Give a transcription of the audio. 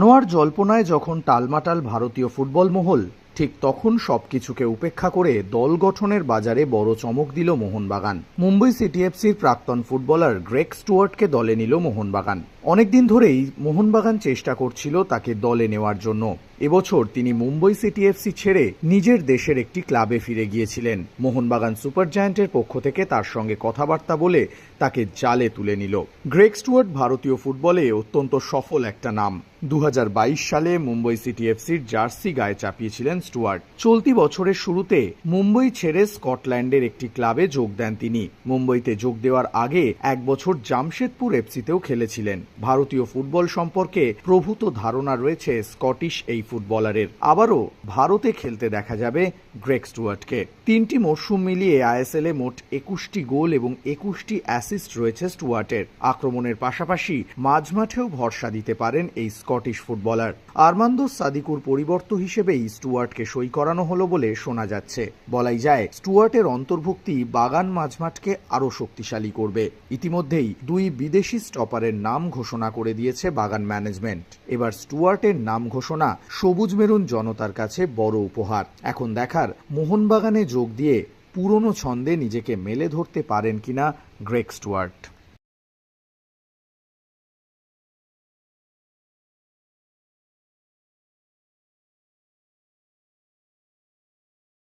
খেলোয়াড় জল্পনায় যখন টালমাটাল ভারতীয় ফুটবল মহল, ঠিক তখন সবকিছুকে উপেক্ষা করে দল গঠনের বাজারে বড় চমক দিল মোহনবাগান। মুম্বই সিটি এফসির প্রাক্তন ফুটবলার গ্রেগ স্টুয়ার্টকে দলে নিল মোহনবাগান। অনেকদিন ধরেই মোহনবাগান চেষ্টা করছিল তাকে দলে নেওয়ার জন্য। এবছর তিনি মুম্বই সিটি এফসি ছেড়ে নিজের দেশের একটি ক্লাবে ফিরে গিয়েছিলেন। মোহনবাগান সুপার জায়ান্টের পক্ষ থেকে তার সঙ্গে কথাবার্তা বলে তাকে জালে তুলে নিল। গ্রেগ স্টুয়ার্ট ভারতীয় ফুটবলে অত্যন্ত সফল একটা নাম। 2022 সালে মুম্বই সিটি এফসির জার্সি গায়ে চাপিয়েছিলেন স্টুয়ার্ট। চলতি বছরের শুরুতে মুম্বই ছেড়ে স্কটল্যান্ডের একটি ক্লাবে যোগ দেন তিনি। মুম্বইতে যোগ দেওয়ার আগে এক বছর জামশেদপুর এফসিতেও খেলেছিলেন। ভারতীয় ফুটবল সম্পর্কে প্রভূত ধারণা রয়েছে স্কটিশ এই ফুটবলারের। আবারও ভারতে খেলতে দেখা যাবে গ্রেগ স্টুয়ার্টকে। 3টি মরশুম মিলিয়ে আইএসএলে মোট 21টি গোল এবং 21টি অ্যাসিস্ট রয়েছে স্টুয়ার্টের। আক্রমণের পাশাপাশি মাঝমাঠেও ভরসা দিতে পারেন এই স্কটিশ ফুটবলার। আর্মান্দো সাদিকুর পরিবর্ত হিসেবেই স্টুয়ার্টকে সই করানো হলো বলে শোনা যাচ্ছে। বলাই যায় স্টুয়ার্টের অন্তর্ভুক্তি বাগান মাঝমাঠকে আরও শক্তিশালী করবে। ইতিমধ্যেই 2 বিদেশি স্টপারের নাম ঘোষণা করে দিয়েছে বাগান ম্যানেজমেন্ট। এবার স্টুয়ার্টের নাম ঘোষণা সবুজ মেরুন জনতার কাছে বড় উপহার। এখন দেখার মোহনবাগানে যোগ দিয়ে পুরনো ছন্দে নিজেকে মেলে ধরতে পারেন কিনা গ্রেগ স্টুয়ার্ট।